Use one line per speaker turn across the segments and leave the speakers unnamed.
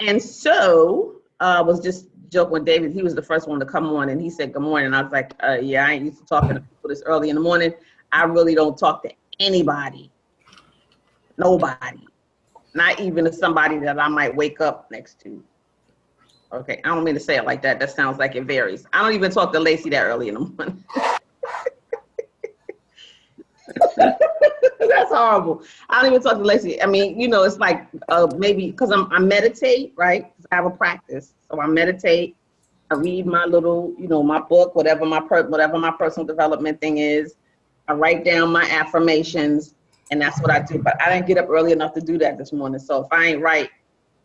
And so I was just joking with David. He was the first one to come on, and he said, good morning. And I was like, yeah, I ain't used to talking to people this early in the morning. I really don't talk to anybody, nobody, not even to somebody that I might wake up next to. Okay, I don't mean to say it like that. That sounds like it varies. I don't even talk to Lacey that early in the morning. That's horrible. I don't even talk to Lacey. I mean, you know, it's like maybe because I meditate, right? I have a practice, so I meditate. I read my little, you know, my book, whatever my personal development thing is. I write down my affirmations, and that's what I do. But I didn't get up early enough to do that this morning. So if I ain't right,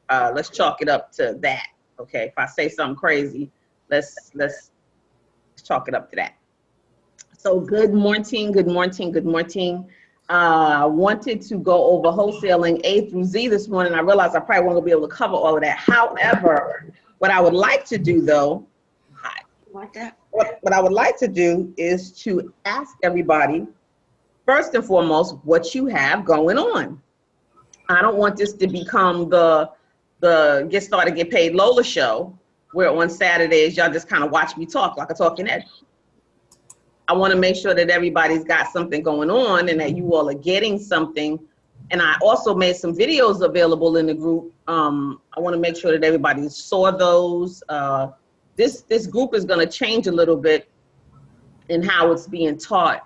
let's chalk it up to that. Okay, if I say something crazy, let's chalk it up to that. So good morning. I wanted to go over wholesaling A through Z this morning. I realized I probably won't be able to cover all of that. However, what I would like to do though, what I would like to do is to ask everybody, first and foremost, what you have going on. I don't want this to become the Get Started, Get Paid Lola show, where on Saturdays, y'all just kind of watch me talk like a talking head. I want to make sure that everybody's got something going on and that you all are getting something. And I also made some videos available in the group. I want to make sure that everybody saw those. This group is going to change a little bit in how it's being taught.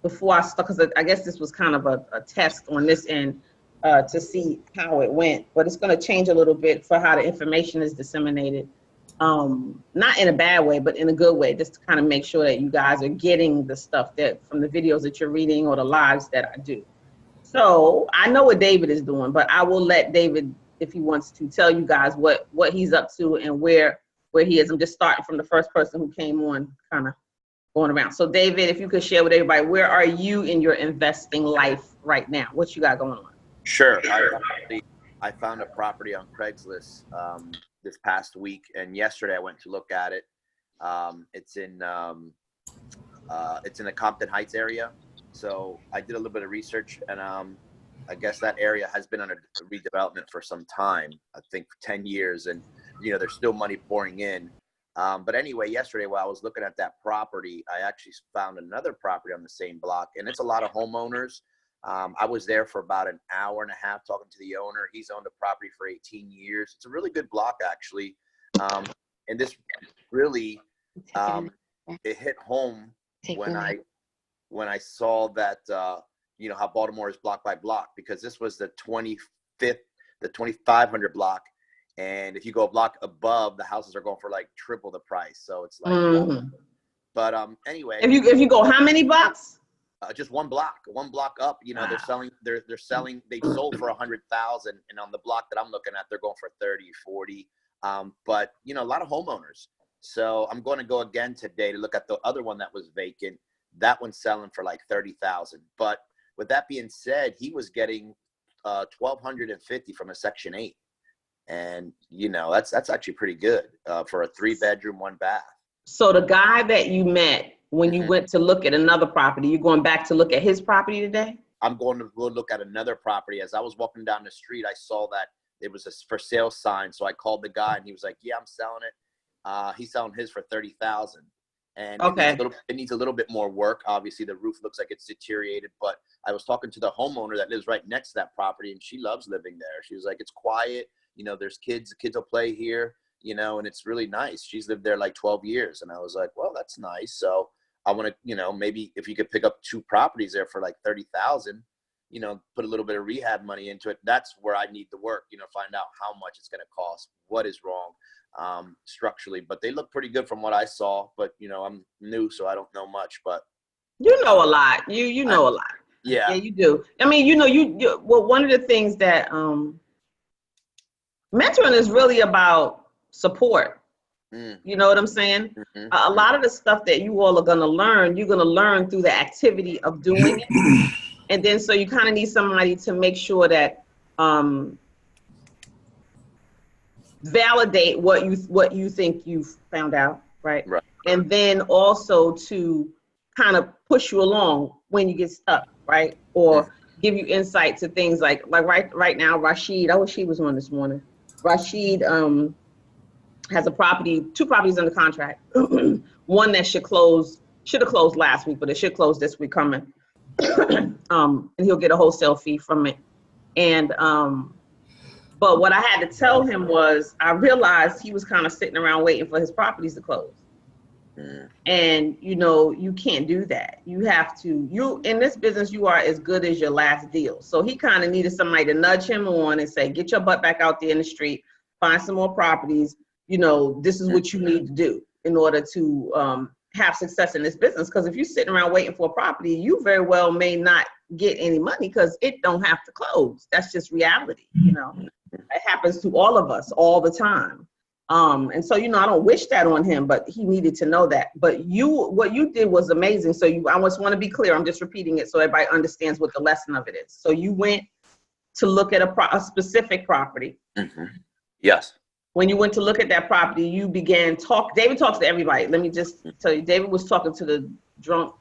Before I start, because I guess this was kind of a test on this end to see how it went. But it's going to change a little bit for how the information is disseminated. Not in a bad way, but in a good way, just to kind of make sure that you guys are getting the stuff that from the videos that you're reading or the lives that I do. So I know what David is doing, but I will let David, if he wants to, tell you guys what he's up to and where he is. I'm just starting from the first person who came on, kind of going around. So David, if you could share with everybody, where are you in your investing life right now? What you got going on?
Sure. I found a property on Craigslist this past week, and yesterday I went to look at it. It's in the Compton Heights area. So I did a little bit of research, and I guess that area has been under redevelopment for some time, I think for 10 years, and you know, there's still money pouring in. But anyway, yesterday while I was looking at that property, I actually found another property on the same block, and it's a lot of homeowners. I was there for about an hour and a half talking to the owner. He's owned the property for 18 years. It's a really good block, actually. And this really, it hit home when I saw that, you know, how Baltimore is block by block, because this was the 2500 block. And if you go a block above, the houses are going for like triple the price. So it's like, but anyway.
If you go how many blocks?
Just one block up, you know, wow. they're selling, they've sold for 100,000. And on the block that I'm looking at, they're going for 30, 40. But you know, a lot of homeowners. So I'm going to go again today to look at the other one that was vacant. That one's selling for like 30,000. But with that being said, he was getting 1,250 from a Section 8. And you know, that's actually pretty good for a 3-bedroom, 1 bath.
So the guy that you met when you went to look at another property, you're going back to look at his property today?
I'm going to go look at another property. As I was walking down the street, I saw that it was a for sale sign. So I called the guy and he was like, yeah, I'm selling it. He's selling his for 30,000. And okay. It needs a little bit more work. Obviously the roof looks like it's deteriorated, but I was talking to the homeowner that lives right next to that property, and she loves living there. She was like, it's quiet. You know, there's kids, the kids will play here, you know, and it's really nice. She's lived there like 12 years. And I was like, well, that's nice. So I want to, you know, maybe if you could pick up 2 properties there for like 30,000, you know, put a little bit of rehab money into it. That's where I need to work, you know, find out how much it's going to cost, what is wrong structurally. But they look pretty good from what I saw. But, you know, I'm new, so I don't know much. But
you know a lot. You know a lot.
Yeah.
Yeah, you do. I mean, you know, well, one of the things that mentoring is really about support. You know what I'm saying? A lot of the stuff that you all are going to learn, you're going to learn through the activity of doing it. And then so you kind of need somebody to make sure that validate what you think you've found out, right? And then also to kind of push you along when you get stuck, right? Or give you insight to things like right now, Rashid, I wish he was on this morning. Rashid has a property, 2 properties under contract. One that should have closed last week, but it should close this week coming. And he'll get a wholesale fee from it. And but what I had to tell him was, I realized he was kind of sitting around waiting for his properties to close. And you can't do that. You have to, in this business, you are as good as your last deal. So he kind of needed somebody to nudge him on and say, get your butt back out there in the street, find some more properties. This is what you need to do in order to have success in this business. Because if you're sitting around waiting for a property, you very well may not get any money because it don't have to close. That's just reality. It happens to all of us all the time. And so, I don't wish that on him, but he needed to know that. But what you did was amazing. So I just want to be clear. I'm just repeating it so everybody understands what the lesson of it is. So you went to look at a specific property.
Yes.
When you went to look at that property, you began David talks to everybody. Let me just tell you, David was talking to the drunk,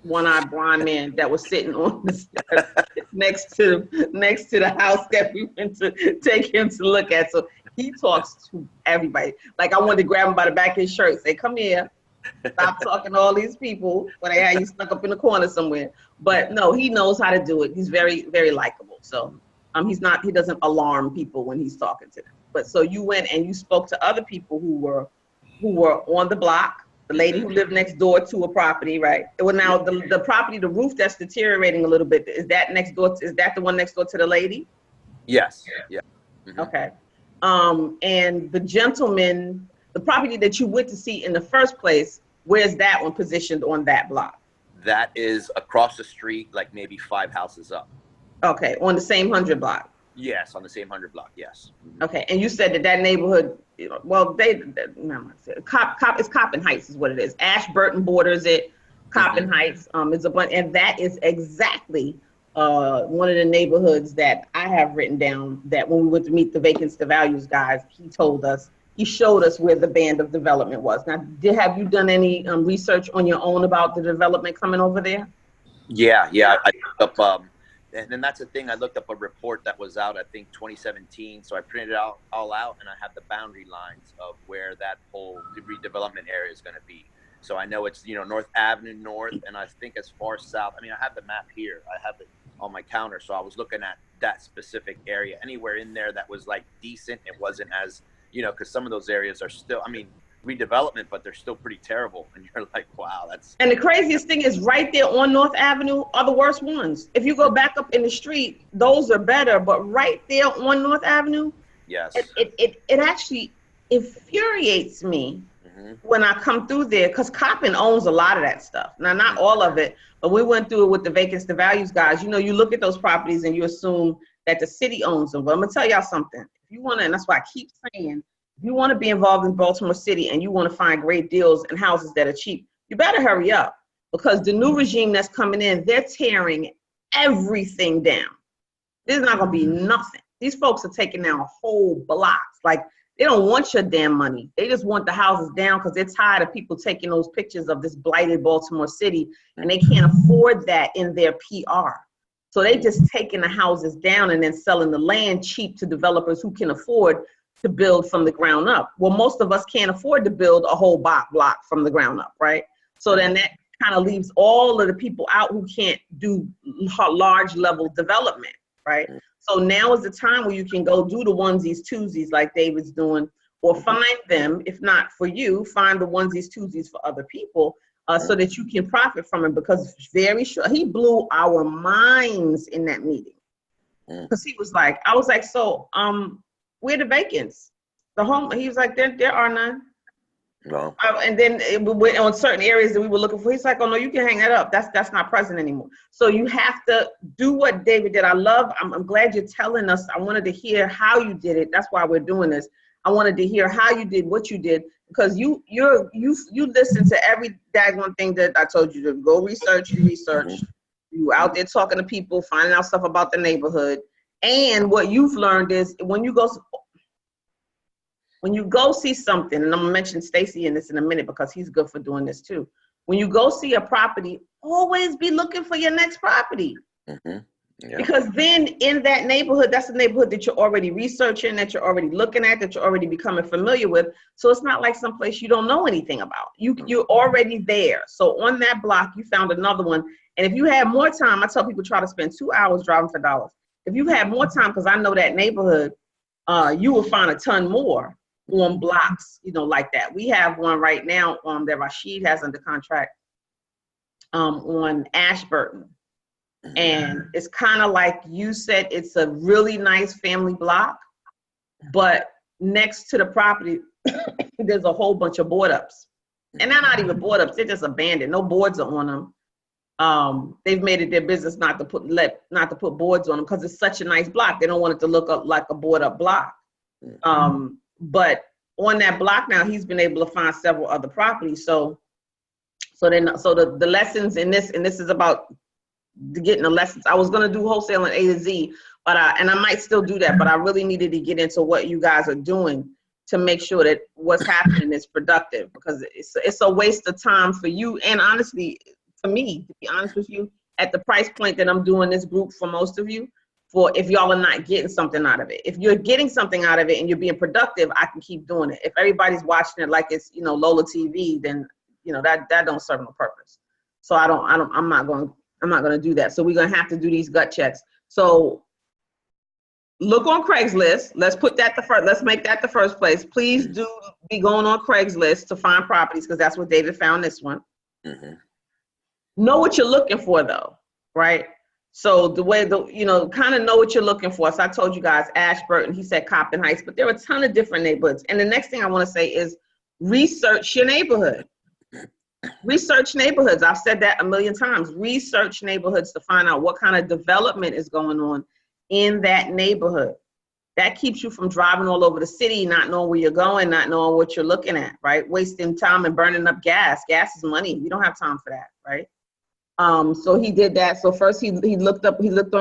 one-eyed blind man that was sitting on the steps next to the house that we went to take him to look at. So he talks to everybody. Like, I wanted to grab him by the back of his shirt, say, come here, stop talking to all these people when they had you stuck up in the corner somewhere. But no, he knows how to do it. He's very, very likable. So he doesn't alarm people when he's talking to them. But so you went and you spoke to other people who were on the block, the lady who lived next door to a property, right? Well, now the property, the roof that's deteriorating a little bit, is that the one next door to the lady?
Yes. Yeah.
Okay. And the gentleman, the property that you went to see in the first place, where's that one positioned on that block?
That is across the street, like maybe 5 houses up.
Okay, on the same 100 block.
Yes, on the same 100 block. Yes.
Okay, and you said that neighborhood, it's Coppin Heights is what it is. Ashburton borders it. Coppin Heights is a bunch, and that is exactly one of the neighborhoods that I have written down. That when we went to meet the vacancy to values guys, he showed us where the band of development was. Now, have you done any research on your own about the development coming over there?
Yeah, I looked up. And then that's the thing. I looked up a report that was out, I think, 2017. So I printed it all out, and I have the boundary lines of where that whole redevelopment area is going to be. So I know it's, North Avenue North, and I think as far south. I mean, I have the map here. I have it on my counter. So I was looking at that specific area. Anywhere in there that was like decent, it wasn't as, because some of those areas are still, redevelopment, but they're still pretty terrible. And you're like, wow, that's. And
the craziest thing is right there on North Avenue are the worst ones. If you go back up in the street, those are better, but right there on North Avenue,
yes,
it actually infuriates me when I come through there, because Coppin owns a lot of that stuff. Now, not all of it, but we went through it with the vacancy to values guys. You look at those properties and you assume that the city owns them. But I'm gonna tell y'all something. If you want to, and that's why I keep saying, if you want to be involved in Baltimore City and you want to find great deals and houses that are cheap, you better hurry up, because the new regime that's coming in, they're tearing everything down. There's not going to be nothing. These folks are taking down whole blocks. Like, they don't want your damn money. They just want the houses down because they're tired of people taking those pictures of this blighted Baltimore City, and they can't afford that in their PR. So they just taking the houses down and then selling the land cheap to developers who can afford to build from the ground up. Well, most of us can't afford to build a whole block from the ground up, right? So then that kind of leaves all of the people out who can't do large level development, right? So now is the time where you can go do the onesies, twosies like David's doing, or find them, if not for you, find the onesies, twosies for other people, so that you can profit from it, because very sure he blew our minds in that meeting. Because he was like, I was like, so, where the vacants? He was like, there are none.
No.
And then on certain areas that we were looking for, he's like, oh no, you can hang that up. That's not present anymore. So you have to do what David did. I'm glad you're telling us. I wanted to hear how you did it. That's why we're doing this. I wanted to hear how you did what you did, because you listen to every daggone thing that I told you to go research. You research. You out there talking to people, finding out stuff about the neighborhood. And what you've learned is when you go see something, and I'm gonna mention Stacy in this in a minute because he's good for doing this too. When you go see a property, always be looking for your next property.
Yeah.
Because then in that neighborhood, that's a neighborhood that you're already researching, that you're already looking at, that you're already becoming familiar with. So it's not like someplace you don't know anything about. You're already there. So on that block, you found another one. And if you had more time, I tell people try to spend 2 hours driving for dollars. If you had more time, because I know that neighborhood, you will find a ton more on blocks, like that. We have one right now that Rashid has under contract on Ashburton. And it's kind of like you said, it's a really nice family block, but next to the property, there's a whole bunch of board ups. And they're not even board ups, they're just abandoned. No boards are on them. They've made it their business not to put boards on them because it's such a nice block. They don't want it to look up like a board up block. But on that block now, he's been able to find several other properties. So the lessons in this, and this is about getting the lessons. I was going to do wholesale in A to Z, but I might still do that, but I really needed to get into what you guys are doing to make sure that what's happening is productive, because it's a waste of time for you. And honestly, for me, to be honest with you, at the price point that I'm doing this group for most of you, for if y'all are not getting something out of it. If you're getting something out of it and you're being productive, I can keep doing it. If everybody's watching it like it's, Lola TV, then, that don't serve no purpose. So I'm not going to do that. So we're going to have to do these gut checks. So look on Craigslist. Let's put that let's make that the first place. Please do be going on Craigslist to find properties, because that's what David found this one. Know what you're looking for though, right? So kind of know what you're looking for. So I told you guys Ashburton, he said Compton Heights, but there are a ton of different neighborhoods. And the next thing I want to say is research your neighborhood. Research neighborhoods. I've said that a million times. Research neighborhoods to find out what kind of development is going on in that neighborhood. That keeps you from driving all over the city, not knowing where you're going, not knowing what you're looking at, right? Wasting time and burning up gas. Gas is money. We don't have time for that, right? So he did that. So first he looked on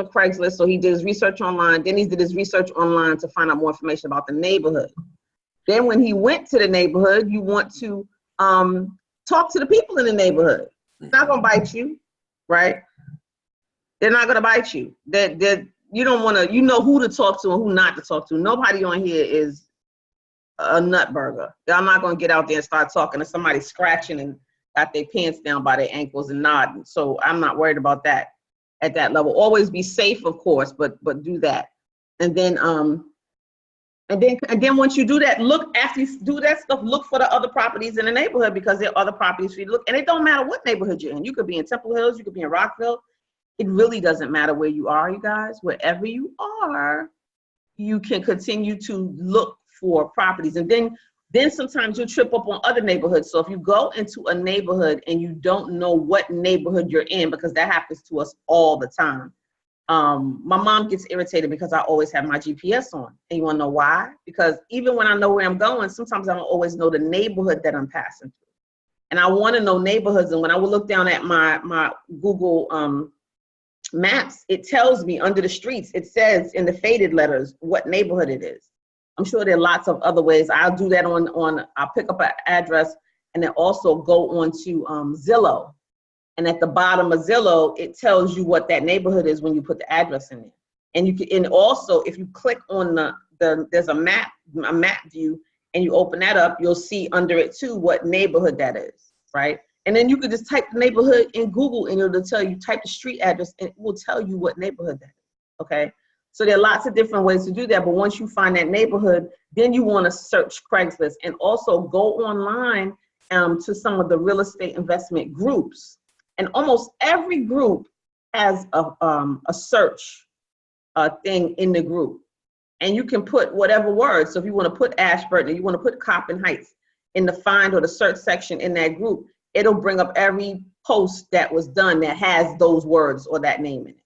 Craigslist. So he did his research online. Then he did his research online to find out more information about the neighborhood. Then when he went to the neighborhood, you want to talk to the people in the neighborhood. It's not gonna bite you, right? They're not gonna bite you. You don't want to. You know who to talk to and who not to talk to. Nobody on here is a nut burger. I'm not gonna get out there and start talking to somebody scratching and got their pants down by their ankles and nodding. So I'm not worried about that at that level. Always be safe, of course, but do that. And then once you do that, after you do that stuff, look for the other properties in the neighborhood, because there are other properties for you to look. And it don't matter what neighborhood you're in. You could be in Temple Hills, you could be in Rockville. It really doesn't matter where you are, you guys. Wherever you are, you can continue to look for properties. And then sometimes you'll trip up on other neighborhoods. So if you go into a neighborhood and you don't know what neighborhood you're in, because that happens to us all the time. My mom gets irritated because I always have my GPS on. And you want to know why? Because even when I know where I'm going, sometimes I don't always know the neighborhood that I'm passing through. And I want to know neighborhoods. And when I would look down at my Google maps, it tells me under the streets, it says in the faded letters what neighborhood it is. I'm sure there are lots of other ways. I'll do that I'll pick up an address and then also go on to Zillow. And at the bottom of Zillow, it tells you what that neighborhood is when you put the address in there. And you can, and also if you click on there's a map view, and you open that up, you'll see under it too what neighborhood that is, right? And then you could just type the neighborhood in Google and it'll tell you, type the street address and it will tell you what neighborhood that is, okay? So there are lots of different ways to do that, but once you find that neighborhood, then you wanna search Craigslist and also go online to some of the real estate investment groups. And almost every group has a search thing in the group. And you can put whatever words. So if you want to put Ashburton, or you want to put Compton Heights in the find or the search section in that group, it'll bring up every post that was done that has those words or that name in it.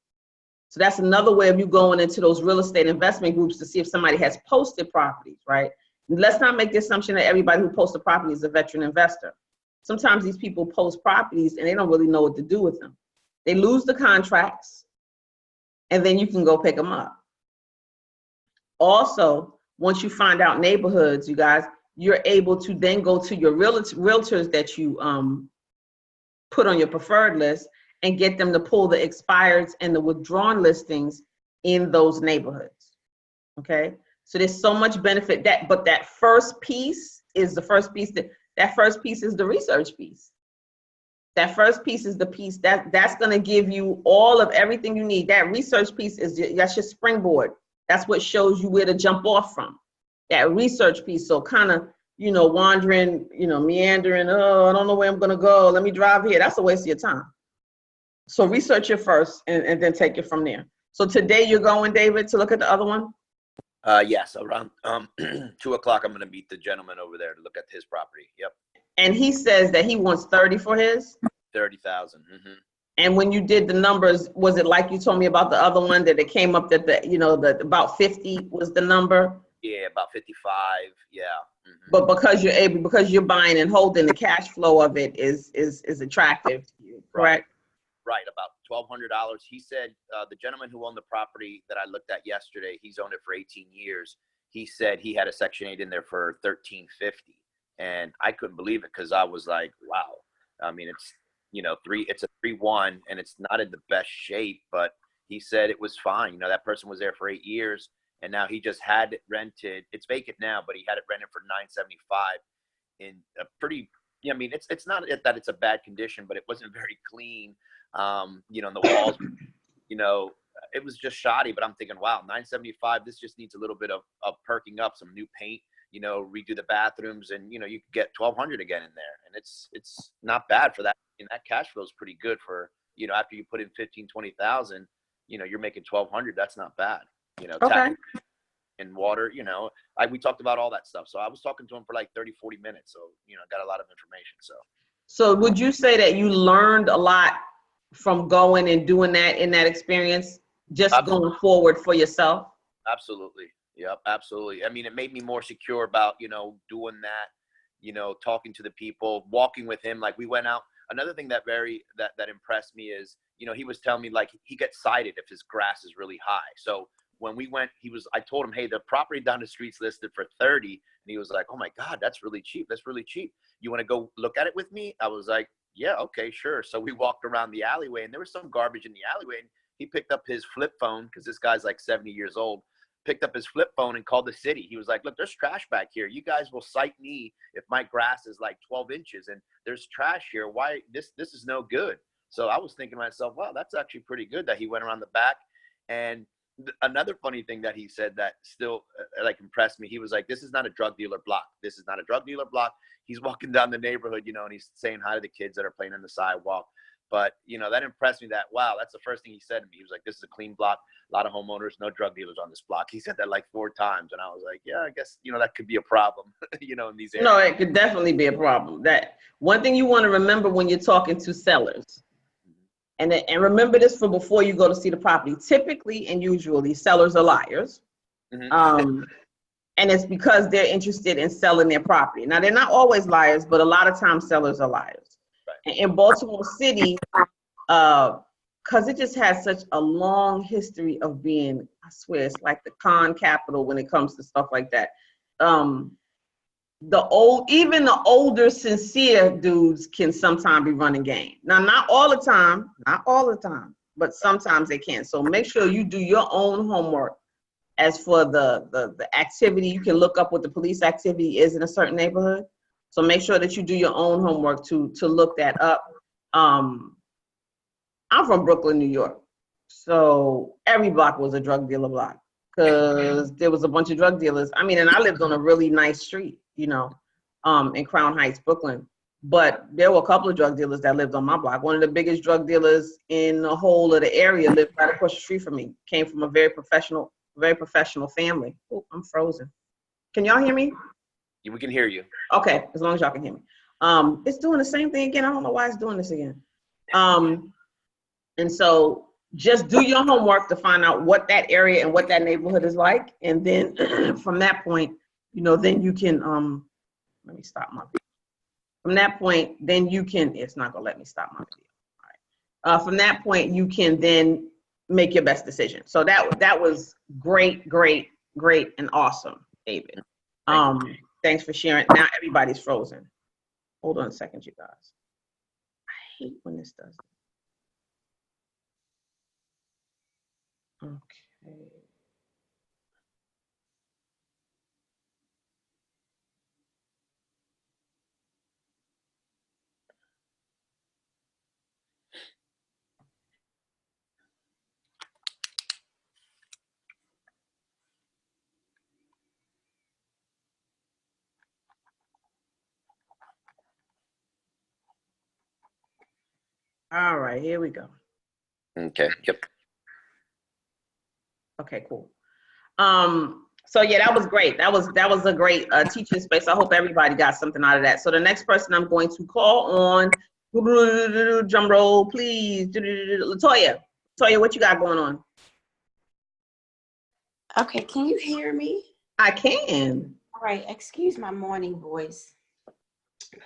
So that's another way of you going into those real estate investment groups to see if somebody has posted properties, right? And let's not make the assumption that everybody who posts a property is a veteran investor. Sometimes these people post properties and they don't really know what to do with them. They lose the contracts and then you can go pick them up. Also, once you find out neighborhoods, you guys, you're able to then go to your realtors that you put on your preferred list and get them to pull the expireds and the withdrawn listings in those neighborhoods. Okay, so there's so much benefit but that first piece is the first piece that first piece is the research piece. That first piece is the piece that's going to give you all of everything you need. That research piece that's your springboard. That's what shows you where to jump off from. That research piece. So kind of, wandering, meandering. Oh, I don't know where I'm going to go. Let me drive here. That's a waste of your time. So research it first and then take it from there. So today you're going, David, to look at the other one?
Yes, around 2 o'clock, I'm going to meet the gentleman over there to look at his property. Yep.
And he says that he wants 30 for his?
30,000. Mm-hmm.
And when you did the numbers, was it like you told me about the other one that it came up that the about 50 was the number?
Yeah, about 55. Yeah. Mm-hmm.
But because you're buying and holding, the cash flow of it is attractive to you, correct?
Right, about $1,200. He said the gentleman who owned the property that I looked at yesterday, he's owned it for 18 years. He said he had a Section 8 in there for $1,350, and I couldn't believe it because I was like, wow. I mean, it's it's a 3-1, and it's not in the best shape, but he said it was fine. That person was there for 8 years, and now he just had it rented. It's vacant now, but he had it rented for $975 in a pretty. I mean, it's not that it's a bad condition, but it wasn't very clean. And the walls, it was just shoddy, but I'm thinking, wow, $975, this just needs a little bit of perking up, some new paint, redo the bathrooms, and, you could get $1,200 again in there. And it's not bad for that. And that cash flow is pretty good for, after you put in 15, 20,000, you're making $1,200. That's not bad,
Okay.
and water, we talked about all that stuff. So I was talking to him for like 30, 40 minutes. So, got a lot of information.
So would you say that you learned a lot from going and doing that in that experience, just
Absolutely.
going forward for yourself?
Absolutely. Yep. Absolutely. I mean, it made me more secure about, doing that, talking to the people, walking with him. Like we went out. Another thing that impressed me is, he was telling me like he gets cited if his grass is really high. So when we went, I told him, hey, the property down the street's listed for 30. And he was like, oh my God, that's really cheap. That's really cheap. You want to go look at it with me? I was like, yeah, okay, sure. So we walked around the alleyway, and there was some garbage in the alleyway. And he picked up his flip phone, because this guy's like 70 years old, picked up his flip phone and called the city. He was like, look, there's trash back here. You guys will cite me if my grass is like 12 inches and there's trash here. Why this is no good. So I was thinking to myself, wow, that's actually pretty good that he went around the back. And another funny thing that he said that still like impressed me, he was like, this is not a drug dealer block. This is not a drug dealer block. He's walking down the neighborhood, and he's saying hi to the kids that are playing on the sidewalk. But, that impressed me that, wow, that's the first thing he said to me. He was like, this is a clean block, a lot of homeowners, no drug dealers on this block. He said that like 4 times. And I was like, yeah, I guess, that could be a problem, in these areas.
No, it could definitely be a problem. That one thing you want to remember when you're talking to sellers, and remember this for before you go to see the property. Typically and usually sellers are liars.
Mm-hmm.
And it's because they're interested in selling their property. Now, they're not always liars, but a lot of times sellers are liars. Right. In Baltimore City, because it just has such a long history of being, I swear, it's like the con capital when it comes to stuff like that. Even the older, sincere dudes can sometimes be running game. Now, not all the time, but sometimes they can. So make sure you do your own homework. As for the activity, you can look up what the police activity is in a certain neighborhood. So make sure that you do your own homework to look that up. I'm from Brooklyn, New York. So every block was a drug dealer block because there was a bunch of drug dealers. I mean, and I lived on a really nice street, in Crown Heights, Brooklyn. But there were a couple of drug dealers that lived on my block. One of the biggest drug dealers in the whole of the area lived right across the street from me. Came from a very professional family. Oh, I'm frozen. Can y'all hear me?
Yeah, we can hear you.
Okay, as long as y'all can hear me. It's doing the same thing again. I don't know why it's doing this again. And so just do your homework to find out what that area and what that neighborhood is like. And then from that point, then you can, let me stop my video. From that point, then you can, it's not gonna let me stop my video. All right. From that point, you can then make your best decision. So that was great, and awesome, David. Thanks for sharing. Now everybody's frozen. Hold on a second, you guys. I hate when this does it. Okay. All right, here we go.
Okay. Yep.
Okay, cool. So yeah, that was great. That was a great teaching space. I hope everybody got something out of that. So the next person I'm going to call on, drum roll, please. Latoya. Latoya, what you got going on?
Okay, can you hear me?
I can.
All right, excuse my morning voice.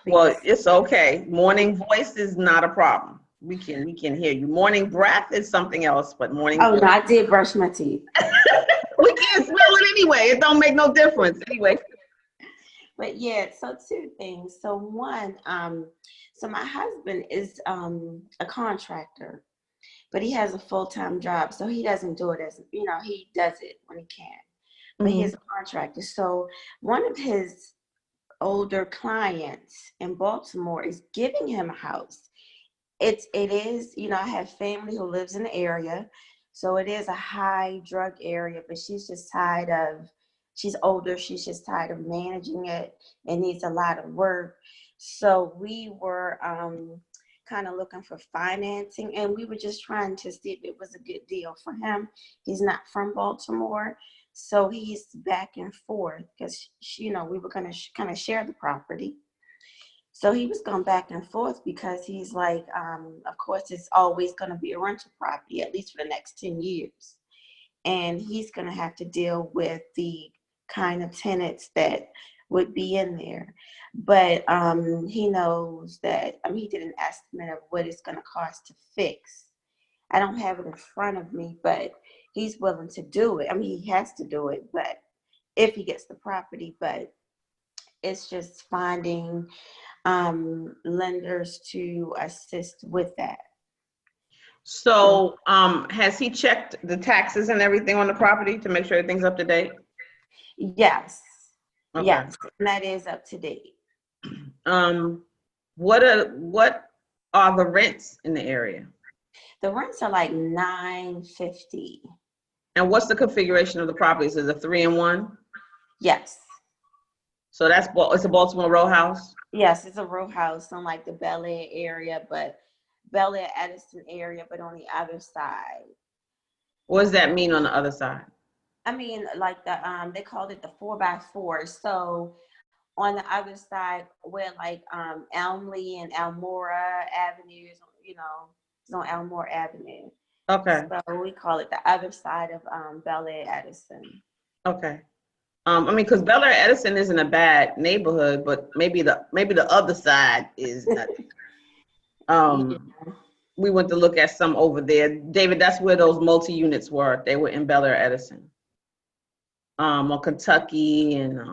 Well,
Please.
it's okay. Morning voice is not a problem. We can hear you. Morning breath is something else, but morning
Oh,
voice.
no, I did brush my teeth.
We can't smell it anyway. It don't make no difference anyway.
But yeah, so two things. So one, so my husband is a contractor, but he has a full-time job. So he doesn't do it as, he does it when he can. But he is a contractor. So one of his older clients in Baltimore is giving him a house. It is, I have family who lives in the area. So it is a high drug area, but she's just tired of, she's older. She's just tired of managing it. It needs a lot of work. So we were kind of looking for financing, and we were just trying to see if it was a good deal for him. He's not from Baltimore. So he's back and forth because, we were going to kind of share the property. So he was going back and forth because he's like, of course, it's always going to be a rental property, at least for the next 10 years. And he's going to have to deal with the kind of tenants that would be in there. But he knows that, he did an estimate of what it's going to cost to fix. I don't have it in front of me, but he's willing to do it. He has to do it, but if he gets the property, but it's just finding lenders to assist with that.
So, has he checked the taxes and everything on the property to make sure everything's up to date?
Yes.
Okay.
Yes, and that is up to date.
What are the rents in the area?
The rents are like $950.
And what's the configuration of the properties? Is it a 3-in-1?
Yes.
So it's a Baltimore row house?
Yes, it's a row house on like the Bel Air area, but Bel Air Edison area, but on the other side.
What does that mean on the other side?
Like they called it the 4x4. So on the other side, where like Elmley and Elmora Avenues, it's on Elmore Avenue.
Okay.
So we call it the other side of Bel Air Edison.
Okay. Because Bel Air Edison isn't a bad neighborhood, but maybe the other side is not.
Yeah.
We went to look at some over there. David, that's where those multi-units were. They were in Bel Air Edison. On Kentucky and I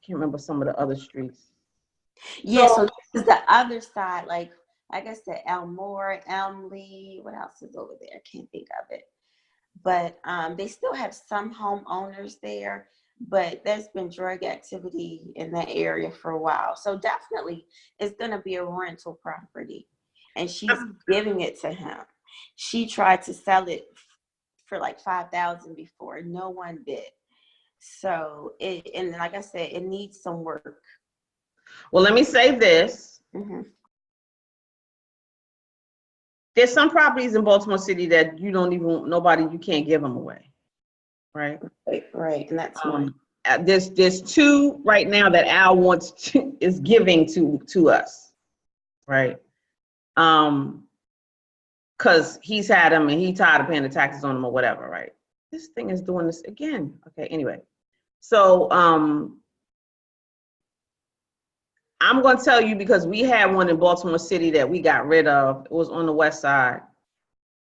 can't remember some of the other streets.
Yeah, so this is the other side, like I said, Elmore, Elmley, what else is over there? I can't think of it. But they still have some homeowners there, but there's been drug activity in that area for a while. So definitely it's going to be a rental property. And she's giving it to him. She tried to sell it for like $5,000 before. No one bid. So and like I said, it needs some work.
Well, let me say this.
Mm-hmm.
There's some properties in Baltimore City that you can't give them away, right?
Right, and that's one.
There's two right now that Al is giving to us, right? Because he's had them and he's tired of paying the taxes on them or whatever, right? This thing is doing this again. Okay, anyway. So I'm going to tell you because we had one in Baltimore City that we got rid of. It was on the west side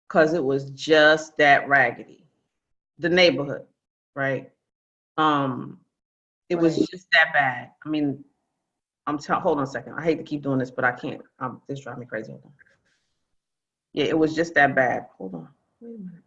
because it was just that raggedy. The neighborhood, right? It was just that bad. Hold on a second. I hate to keep doing this, but I can't. This drives me crazy. Hold on. Yeah, it was just that bad. Hold on. Wait a minute.